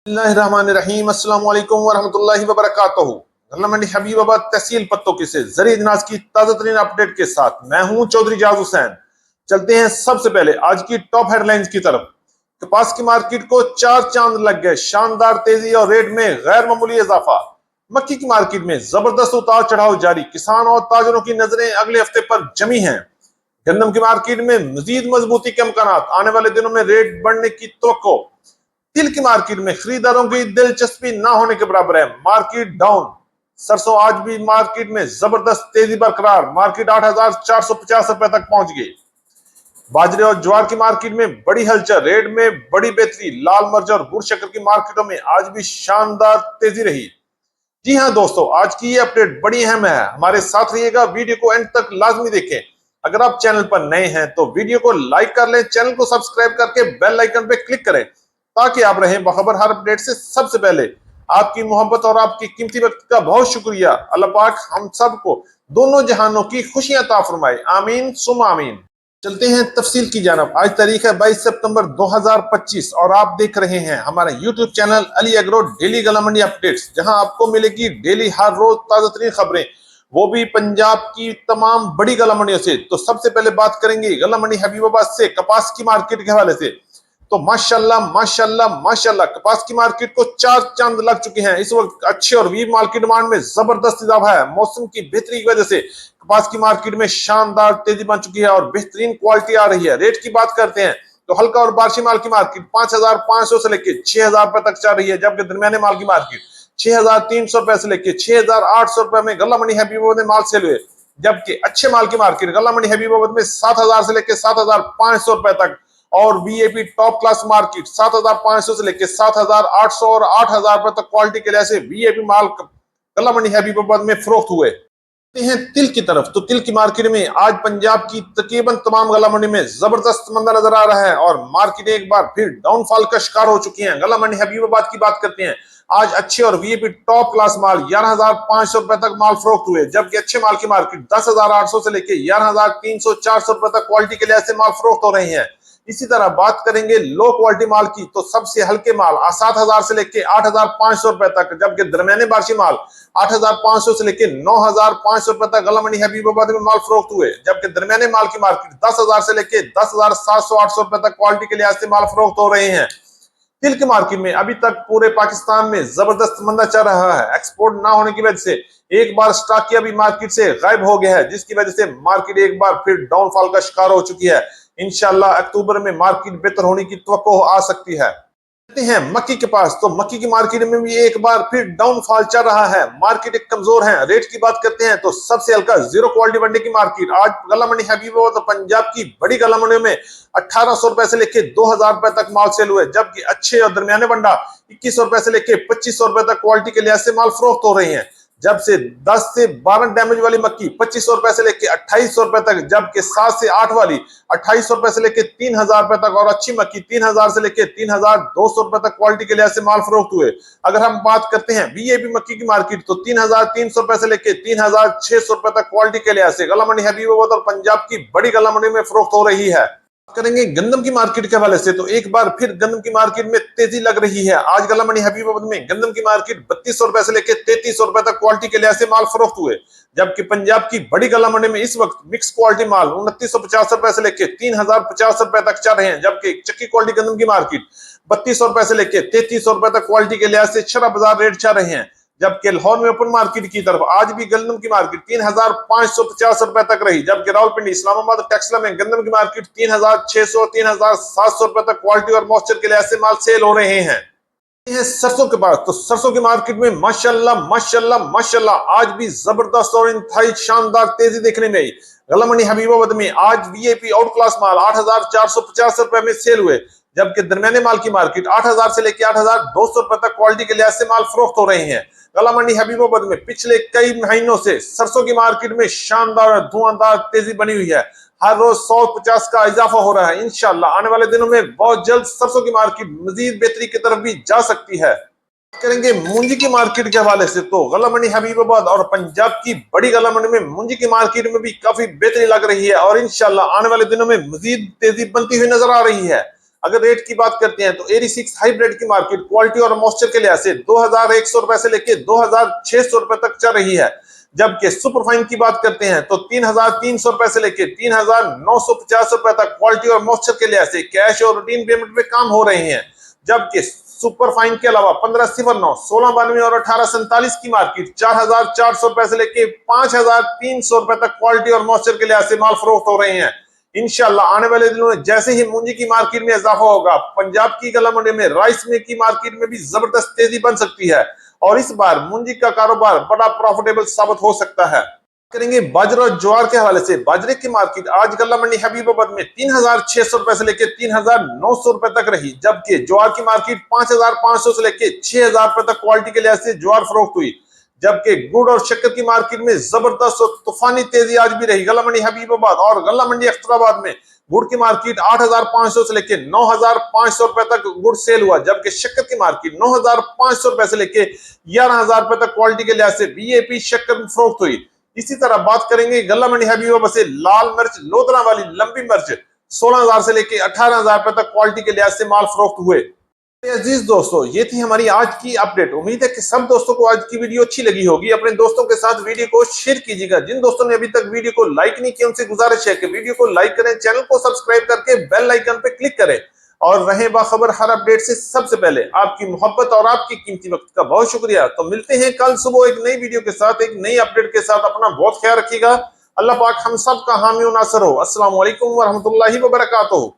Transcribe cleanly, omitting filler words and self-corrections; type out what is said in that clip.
बिस्मिल्लाहिर्रहमानिर्रहीम अस्सलाम वालेकुम वरहमतुल्लाहि वबरकातुहू। गल्ला मंडी हबीबाबाद तहसील पत्तों की से जरी अनाज की ताजा तरीन अपडेट के साथ मैं हूं चौधरी जाज हुसैन। चलते हैं सबसे पहले आज की टॉप हेडलाइंस की तरफ। कपास की मार्केट को चार चांद लग गए, शानदार तेजी और रेट में गैर मामूली इजाफा। मक्की की मार्केट में जबरदस्त उतार चढ़ाव जारी, किसान और ताजरों की नजरें अगले हफ्ते पर जमी हैं। गंदम की मार्केट में मजीद मजबूती के इम्कान, आने वाले दिनों में रेट बढ़ने की तवक्को। तिल की मार्केट में खरीदारों की दिलचस्पी ना होने के बराबर है, मार्केट डाउन। सरसों आज भी मार्केट में जबरदस्त तेजी बरकरार, मार्केट 8,450 रुपए तक पहुंच गई। बाजरे और ज्वार की मार्केट में बड़ी हलचल, रेट में बड़ी बेहतरी। लाल मिर्च और गुड़ शक्कर की मार्केटों में आज भी शानदार तेजी रही। जी हाँ दोस्तों, आज की ये अपडेट बड़ी अहम है, हमारे साथ रहिएगा, वीडियो को एंड तक लाजमी देखें। अगर आप चैनल पर नए हैं तो वीडियो को लाइक कर लें, चैनल को सब्सक्राइब करके बेल आइकन पे क्लिक करें ताकि आप रहें बखबर हर अपडेट से सबसे पहले। आपकी मोहब्बत और आपकी कीमती वक्त का बहुत शुक्रिया। अल्लाह पाक हम सबको दोनों जहानों की खुशियां अता फरमाए, आमीन सुम आमीन। चलते हैं तफसील की जानब। आज तारीख है 22 सितंबर 2025 और आप देख रहे हैं हमारा YouTube channel Ali agro daily गला मंडी अपडेट्स, जहां आपको मिलेगी डेली हर रोज ताजा तरीन खबरें, वो भी पंजाब की तमाम बड़ी गला मंडियों से। तो सबसे पहले बात करेंगे गला मंडी हबीबाबाद से कपास की मार्केट के हवाले से। तो माशाल्लाह माशाल्लाह माशाल्लाह कपास की मार्केट को चार चांद लग चुके हैं। इस वक्त अच्छे और वीर माल की डिमांड में जबरदस्त इजाफा है। मौसम की बेहतरी की वजह से कपास की मार्केट में शानदार तेजी बन चुकी है और बेहतरीन क्वालिटी आ रही है। रेट की बात करते हैं तो हल्का और बारशी माल की मार्केट 5,500 से लेकर 6,000 रुपए तक चल रही है, जबकि दरमियाने माल की मार्केट 6,300 रुपए से लेकर 6,800 रुपए में गला मंडी हबीबाबाद में माल सेल हुए, जबकि अच्छे माल की मार्केट गला मंडी हबीबाबाद में 7,000 से लेकर 7,500 रुपए तक और वीआईपी टॉप क्लास मार्केट 7,500 से लेकर 7,800 और 8,000 रुपए तक क्वालिटी के लिहाज से वीआईपी माल गला मंडी हबीबाबाद में फरोख्त हुए। हैं तिल की तरफ तो तिल की मार्केट में आज पंजाब की तकरीबन तमाम गला मंडी में जबरदस्त मंजर नजर आ रहा है और मार्केट एक बार फिर डाउनफॉल का शिकार हो चुकी है। गला मंडी हबीबाबाद की बात करते हैं, आज अच्छे और वीआईपी टॉप क्लास माल 11,500 रुपए तक माल फरोख्त हुए, जबकि अच्छे माल की मार्केट 10,800 से लेकर 11,300 400 रुपए तक क्वालिटी के लिहाज से माल फरोख्त हो रहे हैं। इसी तरह बात करेंगे लो क्वालिटी माल की तो सबसे हल्के माल 7,000 से लेकर 8,500 रुपए तक, जबकि दरमियाने बारशी माल 8,500 से लेकर 9,500 रुपए तक गला मंडी हबीबाबाद में माल फरोख्त हुए, जबकि दरमियाने माल की मार्केट 10,000 से लेकर 10,700-800 रुपए तक क्वालिटी के लिहाज से माल फरोख्त हो रहे हैं। तिल की मार्केट में अभी तक पूरे पाकिस्तान में जबरदस्त मंदा चल रहा है। एक्सपोर्ट ना होने की वजह से एक बार स्टॉक की अभी मार्केट से गायब हो गया है, जिसकी वजह से मार्केट एक बार फिर डाउनफॉल का शिकार हो चुकी है। इंशाल्लाह अक्टूबर में मार्केट बेहतर होने की तवक्को आ सकती है। हैं मक्की के पास तो मक्की की मार्केट में भी एक बार फिर डाउनफॉल चल रहा है, मार्केट एक कमजोर है। रेट की बात करते हैं तो सबसे हल्का जीरो क्वालिटी मंडी की मार्केट आज गला मंडी हबीबाबाद तो पंजाब की बड़ी गला मंडी में 1,800 रुपए से लेकर 2,000 रुपए तक माल सेल हुए, जबकि अच्छे और दरमियाने बंडा 2,100 रुपए से लेकर 2,500 रुपए तक क्वालिटी के लिहाज से माल फरोख्त हो रहे हैं। जब से 10 से 12 डैमेज वाली मक्की 2,500 रुपए से लेकर 2,800 रुपए तक, जबकि 7 से 8 वाली 2,800 रुपए से लेकर 3,000 रुपए तक और अच्छी मक्की 3,000 से लेकर 3,200 रुपए तक क्वालिटी के लिहाज से माल फरोख्त हुए। अगर हम बात करते हैं वीआईपी मक्की की मार्केट तो 3,300 रुपए से लेकर 3,600 रुपए तक क्वालिटी के लिहाज से गला मंडी हबीबाबाद और पंजाब की बड़ी गला मंडी में फरोख्त हो रही है। करेंगे गंदम की मार्केट के हवाले से तो एक बार फिर गंदम की मार्केट में तेजी लग रही है। आज गला मंडी हबीबाबाद में गंदम की मार्केट 3,200 रुपए से लेकर 3,300 रुपए तक क्वालिटी के लिहाज से माल फरोख्त हुए, जबकि पंजाब की बड़ी गला मंडी में इस वक्त मिक्स क्वालिटी माल 2,950 रुपए से लेकर 3,050 रुपए तक चल रहे हैं, जबकि चक्की क्वालिटी गंदम की मार्केट 3,200 रुपए से लेकर 3,300 रुपए तक क्वालिटी के लिहाज से शरा बाजार रेट चल रहे हैं। जबकि लाहौर में ओपन मार्केट की तरफ आज भी गंदम की मार्केट 3,550 रुपए तक रही, जबकि रावलपिंडी इस्लामाबाद और टेक्सला में गंदम की मार्केट 3,600 3,700 रुपए तक क्वालिटी और मॉइस्चर के लिहाज से माल सेल हो रहे हैं। सरसों के पास तो सरसों की मार्केट में माशाल्लाह माशाल्लाह माशाल्लाह आज भी जबरदस्त और इंतहाई शानदार तेजी देखने में आई। गला मंडी हबीबाबाद में आज वीआईपी आउट क्लास माल 8,450 रुपए में सेल हुए, जबकि दरमियाने माल की मार्केट 8,000 से लेकर 8,200 रुपए तक क्वालिटी के लिहाज से माल फरोख्त हो रहे हैं। गला मंडी हबीबाबाद में पिछले कई महीनों से सरसों की मार्केट में शानदार धुआंधार तेजी बनी हुई है। हर रोज 150 का इजाफा हो रहा है। इंशाल्लाह आने वाले दिनों में बहुत जल्द सरसों की मार्केट मजीद बेहतरी की तरफ भी जा सकती है। करेंगे मूंजी की मार्केट के हवाले से तो गला मंडी हबीबाबाद और पंजाब की बड़ी गला मंडी में मूंजी की मार्केट में भी काफी बेहतरी लग रही है और इंशाल्लाह आने वाले दिनों में मजीद तेजी बनती हुई नजर आ रही है। अगर रेट की बात करते हैं तो 86 हाइब्रिड की मार्केट क्वालिटी और मॉइस्चर के लिहाज से 2100 रुपए से लेकर 2600 रुपए तक चल रही है। जबकि सुपरफाइन की बात करते हैं तो 3300 रुपए से लेकर 3950 रुपए तक क्वालिटी और मॉइस्चर के लिहाज से कैश और रूटीन पेमेंट पे काम हो रहे हैं। जबकि सुपरफाइन के अलावा 1509, 1692 और 1847 की मार्केट 4400 रुपए से लेकर 5300 रुपए तक क्वालिटी और मॉइस्चर के लिहाज से माल फरोख्त हो रहे हैं। इंशाल्लाह आने वाले दिनों में जैसे ही मूंजी की मार्केट में इजाफा होगा, पंजाब की गला मंडी में राइस में की मार्केट में भी जबरदस्त तेजी बन सकती है और इस बार मूंजी का कारोबार बड़ा प्रॉफिटेबल साबित हो सकता है। करेंगे बाजरा और ज्वार के हवाले से। बाजरे की मार्केट आज गला मंडी हबीबाबाद में 3600 रुपए से लेकर 3900 रुपए तक रही। जबकि ज्वार की मार्केट 5500 से लेकर 6000 रुपए तक क्वालिटी के लिहाज से ज्वार फरोख्त हुई। जबकि गुड़ और शक्कर की मार्केट में जबरदस्त और तूफानी तेजी आज भी रही। गला मंडी हबीबाबाद और गला मंडी अख्तराबाद में गुड़ की मार्केट 8500 से लेकर 9500 रुपए तक गुड़ सेल हुआ। जबकि शक्कर की मार्केट 9500 रुपए से लेकर 11000 रुपए तक क्वालिटी के लिहाज से बीएपी शक्कर फरोख्त हुई। इसी तरह बात करेंगे गला मंडी हबीबाबाद से लाल मिर्च लोदरा वाली लंबी मिर्च 16000 से लेकर 18000 रुपए तक क्वालिटी के लिहाज से माल फरोख्त हुए। अजीज दोस्तों, ये थी हमारी आज की अपडेट। उम्मीद है कि सब दोस्तों को आज की वीडियो अच्छी लगी होगी। अपने दोस्तों के साथ वीडियो को शेयर कीजिएगा। जिन दोस्तों ने अभी तक वीडियो को लाइक नहीं किया उनसे गुजारिश है कि वीडियो को लाइक करें, चैनल को सब्सक्राइब करके बेल आइकन पे क्लिक करें और रहें बाखबर हर अपडेट से सबसे पहले। आपकी मोहब्बत और आपकी कीमती वक्त का बहुत शुक्रिया। तो मिलते हैं कल सुबह एक नई वीडियो के साथ, एक नई अपडेट के साथ। अपना बहुत ख्याल रखिएगा। अल्लाह पाक हम सब का हामी और नासर हो। अस्सलाम वालेकुम व रहमतुल्लाहि व बरकातहू।